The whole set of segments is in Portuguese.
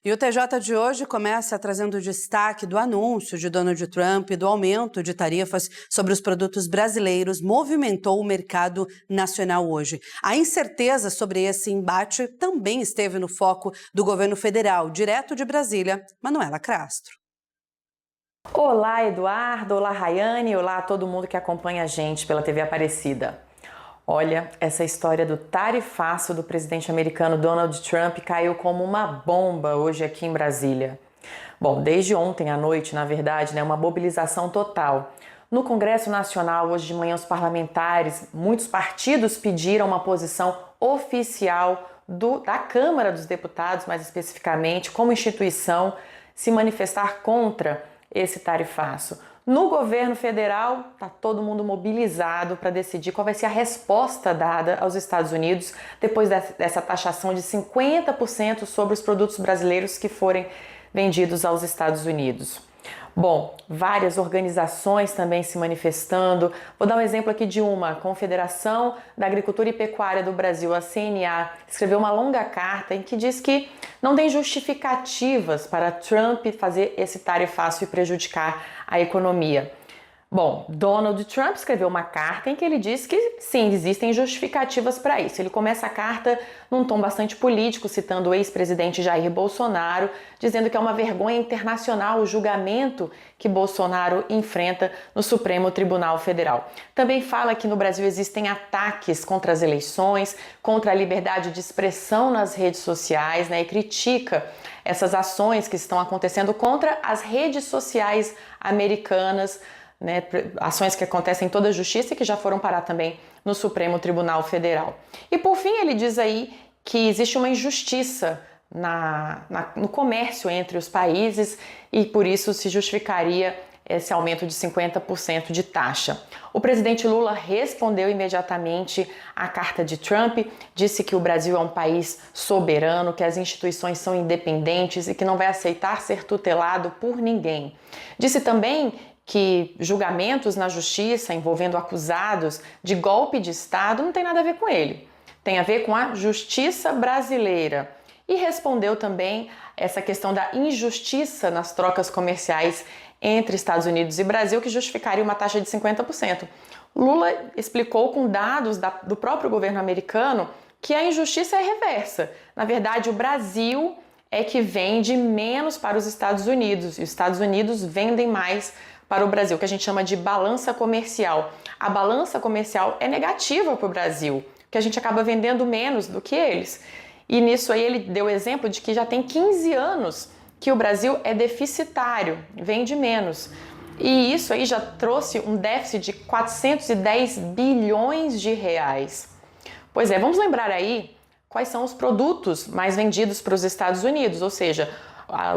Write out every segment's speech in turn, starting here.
E o TJ de hoje começa trazendo o destaque do anúncio de Donald Trump do aumento de tarifas sobre os produtos brasileiros movimentou o mercado nacional hoje. A incerteza sobre esse embate também esteve no foco do governo federal. Direto de Brasília, Manuela Castro. Olá, Eduardo, olá, Rayane, olá a todo mundo que acompanha a gente pela TV Aparecida. Olha, essa história do tarifaço do presidente americano Donald Trump caiu como uma bomba hoje aqui em Brasília. Bom, desde ontem à noite, na verdade, uma mobilização total. No Congresso Nacional, hoje de manhã, os parlamentares, muitos partidos pediram uma posição oficial da Câmara dos Deputados, mais especificamente, como instituição, se manifestar contra esse tarifaço. No governo federal, está todo mundo mobilizado para decidir qual vai ser a resposta dada aos Estados Unidos depois dessa taxação de 50% sobre os produtos brasileiros que forem vendidos aos Estados Unidos. Bom, várias organizações também se manifestando. Vou dar um exemplo aqui de uma. A Confederação da Agricultura e Pecuária do Brasil, a CNA, escreveu uma longa carta em que diz que não tem justificativas para Trump fazer esse tarifaço e prejudicar a economia. Bom, Donald Trump escreveu uma carta em que ele diz que sim, existem justificativas para isso. Ele começa a carta num tom bastante político, citando o ex-presidente Jair Bolsonaro, dizendo que é uma vergonha internacional o julgamento que Bolsonaro enfrenta no Supremo Tribunal Federal. Também fala que no Brasil existem ataques contra as eleições, contra a liberdade de expressão nas redes sociais, e critica essas ações que estão acontecendo contra as redes sociais americanas, ações que acontecem em toda a justiça e que já foram parar também no Supremo Tribunal Federal. E por fim ele diz aí que existe uma injustiça no comércio entre os países e por isso se justificaria esse aumento de 50% de taxa. O presidente Lula respondeu imediatamente à carta de Trump, disse que o Brasil é um país soberano, que as instituições são independentes e que não vai aceitar ser tutelado por ninguém. Disse também que julgamentos na justiça envolvendo acusados de golpe de Estado não tem nada a ver com ele, tem a ver com a justiça brasileira. E respondeu também essa questão da injustiça nas trocas comerciais entre Estados Unidos e Brasil, que justificaria uma taxa de 50%. Lula explicou com dados do próprio governo americano que a injustiça é reversa. Na verdade, o Brasil é que vende menos para os Estados Unidos e os Estados Unidos vendem mais para o Brasil, que a gente chama de balança comercial. A balança comercial é negativa para o Brasil, que a gente acaba vendendo menos do que eles. E nisso aí ele deu o exemplo de que já tem 15 anos que o Brasil é deficitário, vende menos. E isso aí já trouxe um déficit de 410 bilhões de reais. Pois é, vamos lembrar aí quais são os produtos mais vendidos para os Estados Unidos, ou seja,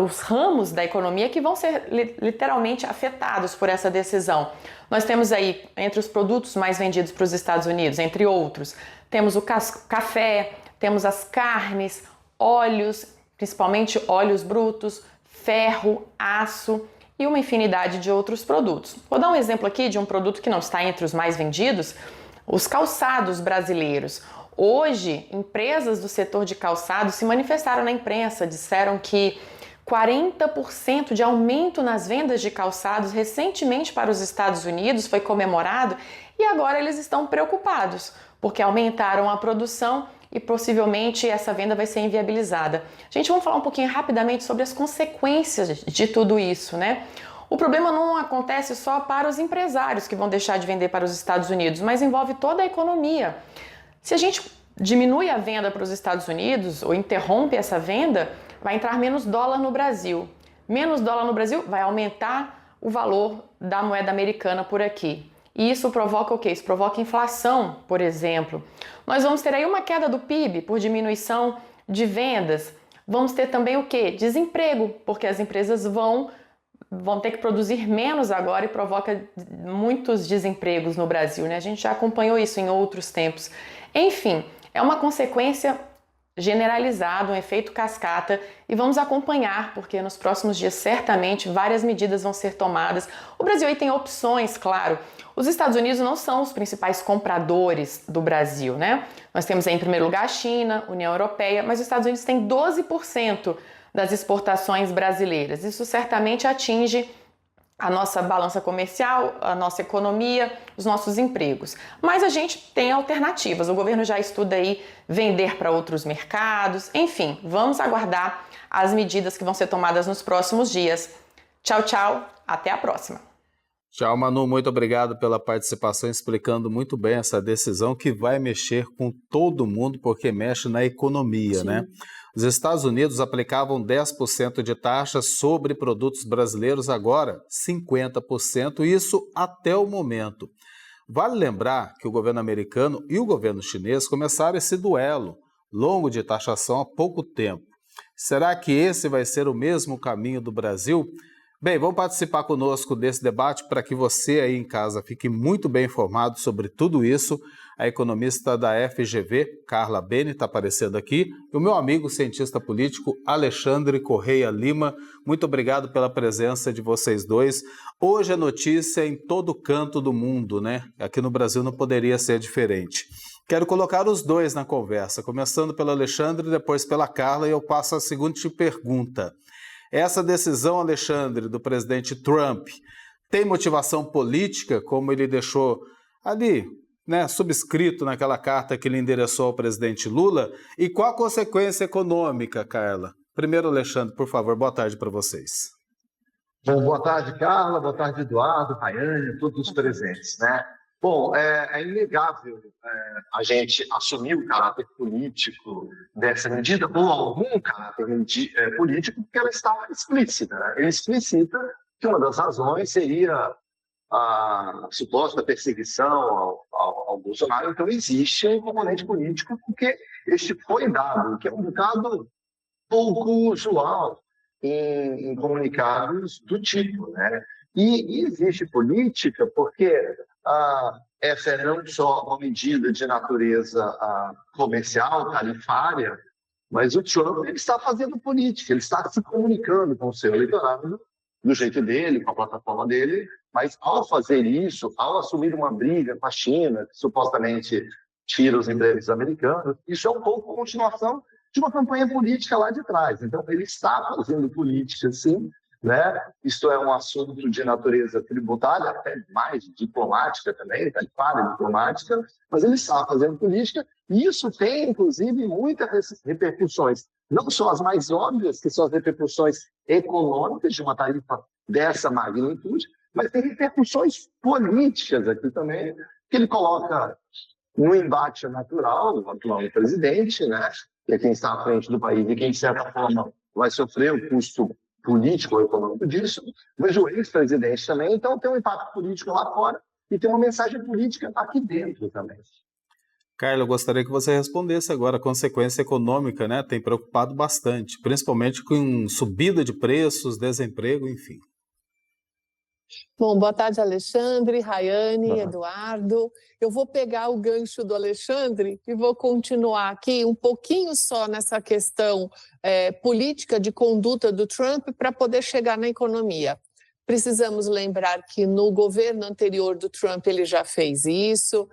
os ramos da economia que vão ser literalmente afetados por essa decisão. Nós temos aí, entre os produtos mais vendidos para os Estados Unidos, entre outros, temos o café, temos as carnes, óleos, principalmente óleos brutos, ferro, aço e uma infinidade de outros produtos. Vou dar um exemplo aqui de um produto que não está entre os mais vendidos, os calçados brasileiros. Hoje, empresas do setor de calçados se manifestaram na imprensa, disseram que 40% de aumento nas vendas de calçados recentemente para os Estados Unidos foi comemorado e agora eles estão preocupados porque aumentaram a produção e possivelmente essa venda vai ser inviabilizada. Gente, vamos falar um pouquinho rapidamente sobre as consequências de tudo isso, O problema não acontece só para os empresários que vão deixar de vender para os Estados Unidos, mas envolve toda a economia. Se a gente diminui a venda para os Estados Unidos ou interrompe essa venda, vai entrar menos dólar no Brasil. Menos dólar no Brasil vai aumentar o valor da moeda americana por aqui. E isso provoca o quê? Isso provoca inflação, por exemplo. Nós vamos ter aí uma queda do PIB por diminuição de vendas. Vamos ter também o quê? Desemprego, porque as empresas vão ter que produzir menos agora e provoca muitos desempregos no Brasil, A gente já acompanhou isso em outros tempos. Enfim, é uma consequência generalizada, um efeito cascata e vamos acompanhar, porque nos próximos dias certamente várias medidas vão ser tomadas. O Brasil aí tem opções, claro. Os Estados Unidos não são os principais compradores do Brasil, Nós temos aí em primeiro lugar a China, União Europeia, mas os Estados Unidos têm 12% das exportações brasileiras. Isso certamente atinge a nossa balança comercial, a nossa economia, os nossos empregos. Mas a gente tem alternativas. O governo já estuda aí vender para outros mercados. Enfim, vamos aguardar as medidas que vão ser tomadas nos próximos dias. Tchau, tchau. Até a próxima. Tchau, Manu. Muito obrigado pela participação, explicando muito bem essa decisão que vai mexer com todo mundo, porque mexe na economia, Sim. né? Os Estados Unidos aplicavam 10% de taxa sobre produtos brasileiros, agora 50%, isso até o momento. Vale lembrar que o governo americano e o governo chinês começaram esse duelo longo de taxação há pouco tempo. Será que esse vai ser o mesmo caminho do Brasil? Bem, vamos participar conosco desse debate para que você aí em casa fique muito bem informado sobre tudo isso. A economista da FGV, Carla Bene, está aparecendo aqui, e o meu amigo cientista político Alexandre Correia Lima. Muito obrigado pela presença de vocês dois. Hoje é notícia em todo canto do mundo, né? Aqui no Brasil não poderia ser diferente. Quero colocar os dois na conversa, começando pelo Alexandre e depois pela Carla, e eu passo a seguinte pergunta. Essa decisão, Alexandre, do presidente Trump, tem motivação política, como ele deixou ali, né, subscrito naquela carta que ele endereçou ao presidente Lula? E qual a consequência econômica, Carla? Primeiro, Alexandre, por favor, boa tarde para vocês. Bom, boa tarde, Carla, boa tarde, Eduardo, Rayane, todos os presentes, né? Bom, é inegável a gente assumir o caráter político dessa medida, ou algum caráter político, porque ela está explícita, né? Ele explicita que uma das razões seria a suposta perseguição ao Bolsonaro. Então, existe um componente político, porque este foi dado, que é um bocado pouco usual em comunicados do tipo, né? E existe política porque essa é não só uma medida de natureza comercial, tarifária, mas o Trump ele está fazendo política, ele está se comunicando com o seu eleitorado do jeito dele, com a plataforma dele, mas ao fazer isso, ao assumir uma briga com a China, que supostamente tira os empregos americanos, isso é um pouco continuação de uma campanha política lá de trás. Então, ele está fazendo política, sim, né? Isto é um assunto de natureza tributária, até mais diplomática também, tarifária diplomática, mas ele está fazendo política, e isso tem, inclusive, muitas repercussões, não só as mais óbvias, que são as repercussões econômicas de uma tarifa dessa magnitude, mas tem repercussões políticas aqui também, que ele coloca no embate natural, o atual presidente, né? Que é quem está à frente do país e quem, de certa forma, vai sofrer o custo político ou econômico disso, mas o ex-presidente também, então tem um impacto político lá fora e tem uma mensagem política aqui dentro também. Carla, eu gostaria que você respondesse agora. A consequência econômica, né, tem preocupado bastante, principalmente com subida de preços, desemprego, enfim. Bom, boa tarde, Alexandre, Rayane, Eduardo. Eu vou pegar o gancho do Alexandre e vou continuar aqui um pouquinho só nessa questão política de conduta do Trump para poder chegar na economia. Precisamos lembrar que no governo anterior do Trump ele já fez isso,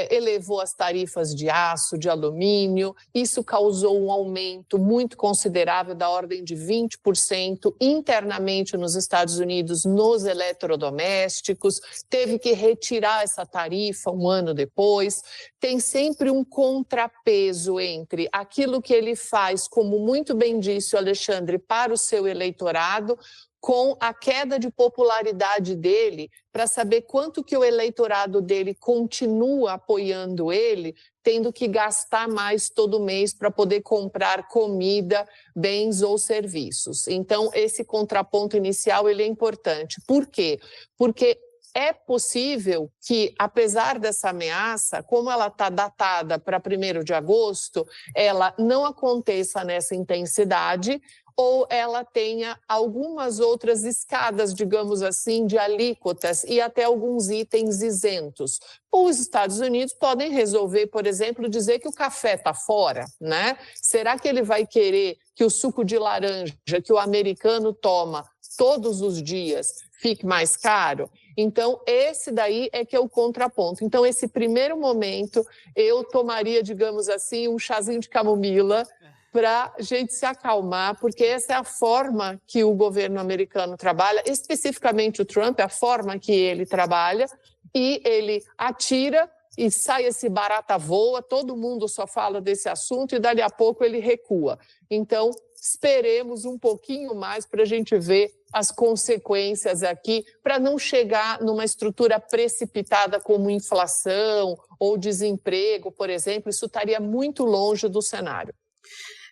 elevou as tarifas de aço, de alumínio, isso causou um aumento muito considerável da ordem de 20% internamente nos Estados Unidos nos eletrodomésticos, teve que retirar essa tarifa um ano depois. Tem sempre um contrapeso entre aquilo que ele faz, como muito bem disse o Alexandre, para o seu eleitorado, com a queda de popularidade dele, para saber quanto que o eleitorado dele continua apoiando ele, tendo que gastar mais todo mês para poder comprar comida, bens ou serviços. Então, esse contraponto inicial ele é importante. Por quê? Porque é possível que, apesar dessa ameaça, como ela está datada para 1º de agosto, ela não aconteça nessa intensidade, ou ela tenha algumas outras escadas, digamos assim, de alíquotas e até alguns itens isentos. Os Estados Unidos podem resolver, por exemplo, dizer que o café está fora, né? Será que ele vai querer que o suco de laranja que o americano toma todos os dias fique mais caro? Então, esse daí é que é o contraponto. Então, esse primeiro momento, eu tomaria, digamos assim, um chazinho de camomila, para a gente se acalmar, porque essa é a forma que o governo americano trabalha, especificamente o Trump, é a forma que ele trabalha, e ele atira e sai esse barata voa, todo mundo só fala desse assunto e dali a pouco ele recua. Então, esperemos um pouquinho mais para a gente ver as consequências aqui, para não chegar numa estrutura precipitada como inflação ou desemprego, por exemplo, isso estaria muito longe do cenário.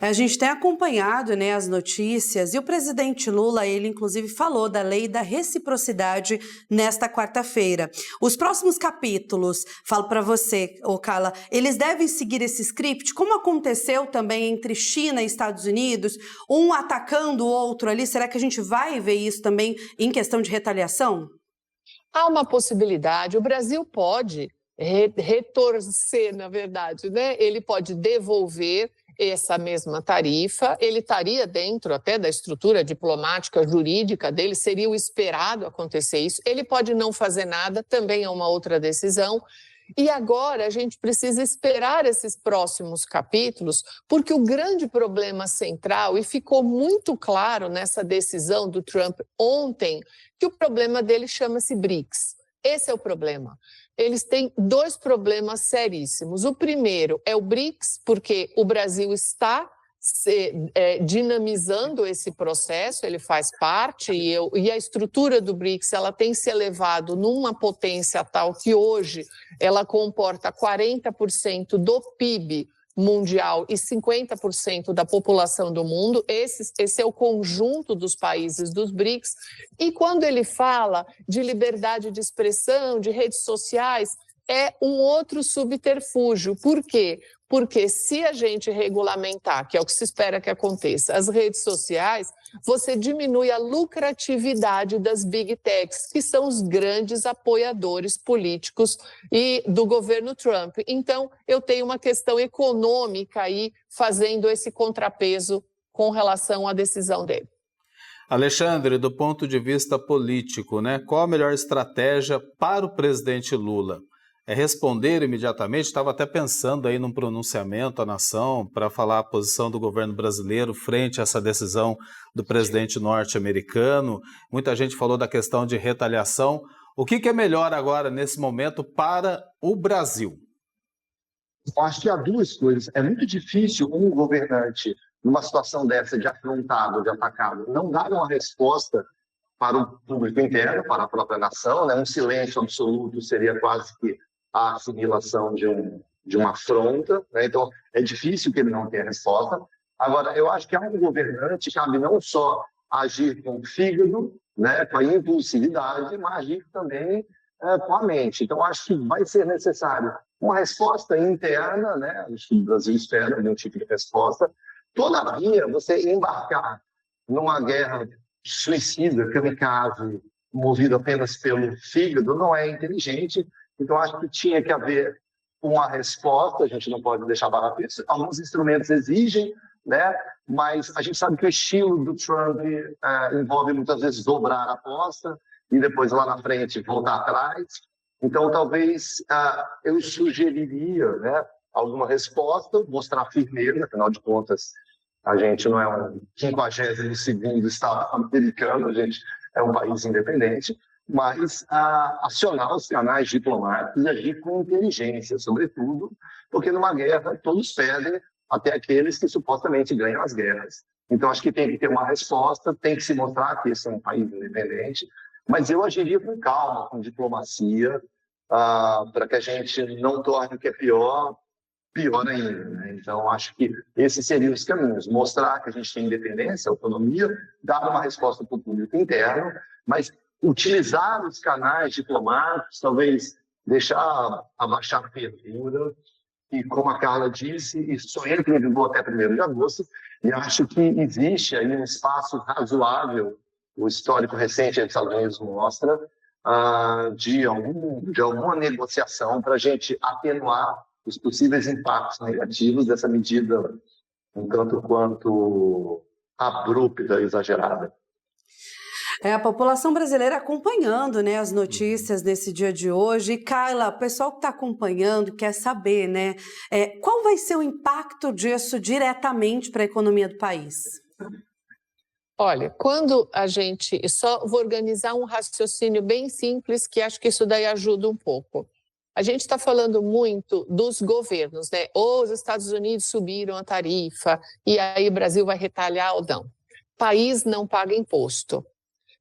A gente tem acompanhado, né, as notícias, e o presidente Lula, ele inclusive falou da lei da reciprocidade nesta quarta-feira. Os próximos capítulos, falo para você, Carla, eles devem seguir esse script, como aconteceu também entre China e Estados Unidos, um atacando o outro ali. Será que a gente vai ver isso também em questão de retaliação? Há uma possibilidade, o Brasil pode retorcer, na verdade, né? Ele pode devolver essa mesma tarifa, ele estaria dentro até da estrutura diplomática jurídica dele, seria o esperado acontecer isso. Ele pode não fazer nada, também é uma outra decisão. E agora a gente precisa esperar esses próximos capítulos, porque o grande problema central, e ficou muito claro nessa decisão do Trump ontem, que o problema dele chama-se BRICS. Esse é o problema. Eles têm dois problemas seríssimos. O primeiro é o BRICS, porque o Brasil está dinamizando esse processo, ele faz parte, e a estrutura do BRICS ela tem se elevado numa potência tal que hoje ela comporta 40% do PIB mundial e 50% da população do mundo. Esse é o conjunto dos países dos BRICS. E quando ele fala de liberdade de expressão, de redes sociais, é um outro subterfúgio. Por quê? Porque se a gente regulamentar, que é o que se espera que aconteça, as redes sociais, você diminui a lucratividade das big techs, que são os grandes apoiadores políticos e do governo Trump. Então, eu tenho uma questão econômica aí fazendo esse contrapeso com relação à decisão dele. Alexandre, do ponto de vista político, né, qual a melhor estratégia para o presidente Lula? É responder imediatamente? Estava até pensando aí num pronunciamento à nação para falar a posição do governo brasileiro frente a essa decisão do presidente norte-americano. Muita gente falou da questão de retaliação. O que é melhor agora, nesse momento, para o Brasil? Eu acho que há duas coisas. É muito difícil um governante, numa situação dessa de afrontado, de atacado, não dar uma resposta para o público interno, para a própria nação, né? Um silêncio absoluto seria quase que a assimilação de uma afronta, né? Então é difícil que ele não tenha resposta. Agora, eu acho que a um governante cabe não só agir com o fígado, né, com a impulsividade, mas agir também com a mente. Então, acho que vai ser necessário uma resposta interna, né? Acho que o Brasil espera algum tipo de resposta. Todavia, você embarcar numa guerra suicida, kamikaze, movido apenas pelo fígado, não é inteligente. Então, acho que tinha que haver uma resposta, a gente não pode deixar barato isso. Alguns instrumentos exigem, né? Mas a gente sabe que o estilo do Trump envolve muitas vezes dobrar a aposta e depois lá na frente voltar atrás. Então, talvez eu sugeriria, né, alguma resposta, mostrar firmeza, afinal de contas, a gente não é um 52º Estado americano, a gente é um país independente, mas acionar os canais diplomáticos e agir com inteligência, sobretudo, porque numa guerra todos perdem, até aqueles que supostamente ganham as guerras. Então, acho que tem que ter uma resposta, tem que se mostrar que esse é um país independente, mas eu agiria com calma, com diplomacia, para que a gente não torne o que é pior ainda, né? Então, acho que esses seriam os caminhos. Mostrar que a gente tem independência, autonomia, dar uma resposta para o público interno, mas utilizar os canais diplomáticos, talvez deixar abaixar a fervura, e como a Carla disse, isso só entra em vigor até 1º de agosto, e acho que existe aí um espaço razoável, o histórico recente dos Estados Unidos mostra, de alguma negociação para a gente atenuar os possíveis impactos negativos dessa medida um tanto quanto abrupta, exagerada. É a população brasileira acompanhando, né, as notícias desse dia de hoje. E, Carla, o pessoal que está acompanhando quer saber, né, qual vai ser o impacto disso diretamente para a economia do país? Olha, quando a gente... Só vou organizar um raciocínio bem simples, que acho que isso daí ajuda um pouco. A gente está falando muito dos governos, né? Ou os Estados Unidos subiram a tarifa e aí o Brasil vai retalhar ou não. O país não paga imposto.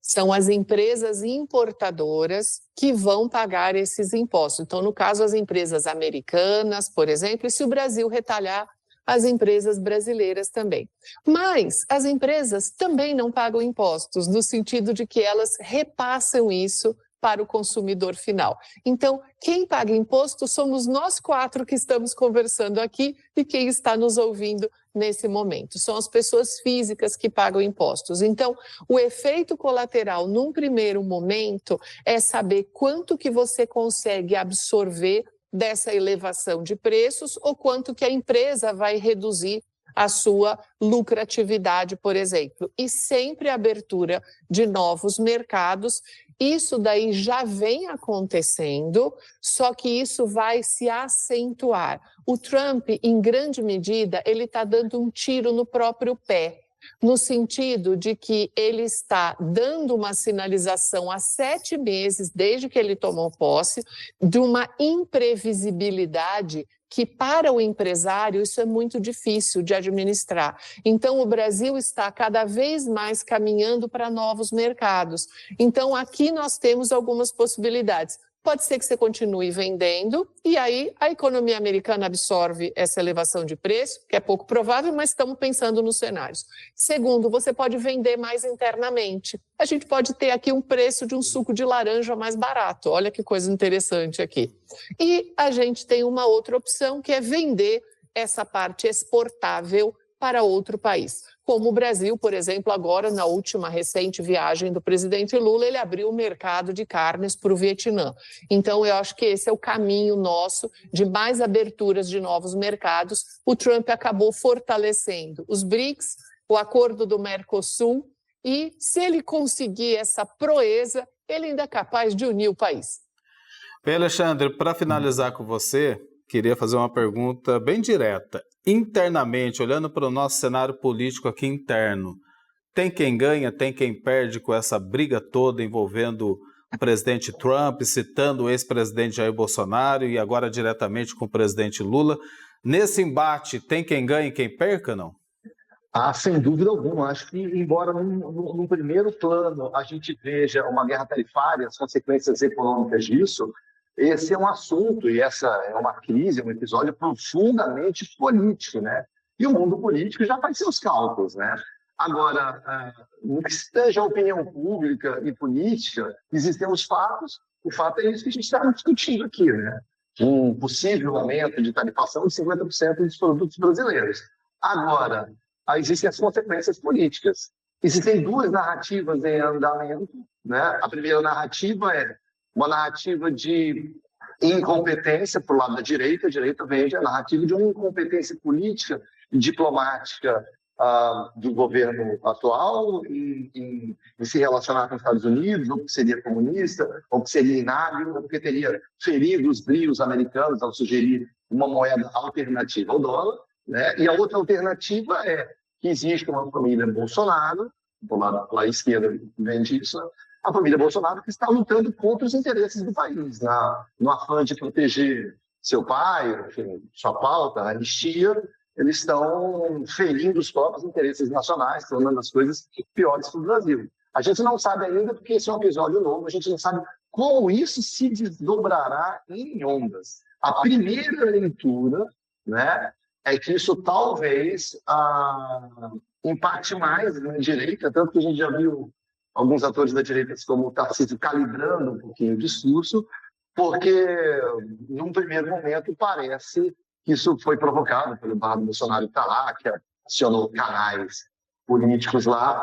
São as empresas importadoras que vão pagar esses impostos. Então, no caso, as empresas americanas, por exemplo, e se o Brasil retalhar, as empresas brasileiras também. Mas as empresas também não pagam impostos, no sentido de que elas repassam isso para o consumidor final. Então, quem paga imposto somos nós 4 que estamos conversando aqui e quem está nos ouvindo nesse momento. São as pessoas físicas que pagam impostos. Então, o efeito colateral, num primeiro momento, é saber quanto que você consegue absorver dessa elevação de preços ou quanto que a empresa vai reduzir a sua lucratividade, por exemplo. E sempre a abertura de novos mercados. Isso daí já vem acontecendo, só que isso vai se acentuar. O Trump, em grande medida, ele está dando um tiro no próprio pé, no sentido de que ele está dando uma sinalização há 7 meses, desde que ele tomou posse, de uma imprevisibilidade que para o empresário isso é muito difícil de administrar. Então o Brasil está cada vez mais caminhando para novos mercados. Então aqui nós temos algumas possibilidades. Pode ser que você continue vendendo e aí a economia americana absorve essa elevação de preço, que é pouco provável, mas estamos pensando nos cenários. Segundo, você pode vender mais internamente. A gente pode ter aqui um preço de um suco de laranja mais barato. Olha que coisa interessante aqui. E a gente tem uma outra opção, que é vender essa parte exportável para outro país. Como o Brasil, por exemplo, agora na última recente viagem do presidente Lula, ele abriu o mercado de carnes para o Vietnã. Então eu acho que esse é o caminho nosso de mais aberturas de novos mercados. O Trump acabou fortalecendo os BRICS, o acordo do Mercosul e se ele conseguir essa proeza, ele ainda é capaz de unir o país. Bem, Alexandre, para finalizar com você, queria fazer uma pergunta bem direta. Internamente, olhando para o nosso cenário político aqui interno, tem quem ganha, tem quem perde com essa briga toda envolvendo o presidente Trump, citando o ex-presidente Jair Bolsonaro e agora diretamente com o presidente Lula. Nesse embate, tem quem ganha e quem perca, não? Sem dúvida alguma. Acho que, embora num primeiro plano a gente veja uma guerra tarifária, as consequências econômicas disso, esse é um assunto e essa é uma crise, um episódio profundamente político, né? E o mundo político já faz seus cálculos, né? Agora, no que seja a opinião pública e política, existem os fatos. O fato é isso que a gente está discutindo aqui, né? Um possível aumento de tarifação de 50% dos produtos brasileiros. Agora, existem as consequências políticas. Existem 2 narrativas em andamento, né? A primeira narrativa é uma narrativa de incompetência para o lado da direita. A direita vende a narrativa de uma incompetência política e diplomática do governo atual em se relacionar com os Estados Unidos, ou porque seria comunista, ou porque seria inábil, ou porque teria ferido os brios americanos ao sugerir uma moeda alternativa ao dólar, né? E a outra alternativa é que existe uma família Bolsonaro, do lado da esquerda vende isso, né? A família Bolsonaro que está lutando contra os interesses do país, no afã de proteger seu pai, enfim, sua pauta, a anistia, eles estão ferindo os próprios interesses nacionais, tornando as coisas piores para o Brasil. A gente não sabe ainda, porque esse é um episódio novo, a gente não sabe como isso se desdobrará em ondas. A primeira leitura, né, é que isso talvez impacte mais na direita, tanto que a gente já viu alguns atores da direita como o Tarcísio calibrando um pouquinho o discurso, porque, num primeiro momento, parece que isso foi provocado pelo Eduardo Bolsonaro que está lá, que acionou canais políticos lá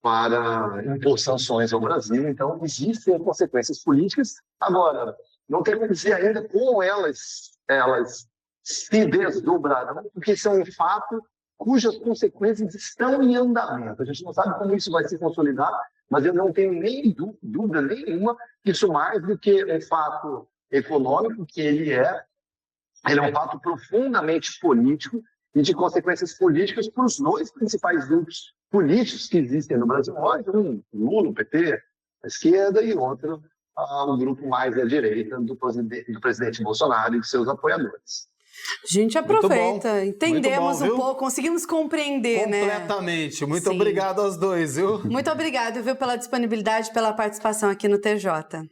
para impor sanções ao Brasil. Então, existem consequências políticas. Agora, não tem como dizer ainda como elas se desdobrarão, porque isso é um fato cujas consequências estão em andamento. A gente não sabe como isso vai se consolidar, mas eu não tenho nem dúvida nenhuma que isso mais do que um fato econômico, que ele é um fato profundamente político e de consequências políticas para os dois principais grupos políticos que existem no Brasil hoje, um Lula, o PT, a esquerda, e outro, um grupo mais à direita do presidente Bolsonaro e de seus apoiadores. A gente aproveita, entendemos bom, um pouco, conseguimos compreender, completamente. né? Muito obrigado aos dois, viu? Muito obrigado, viu, pela disponibilidade, pela participação aqui no TJ.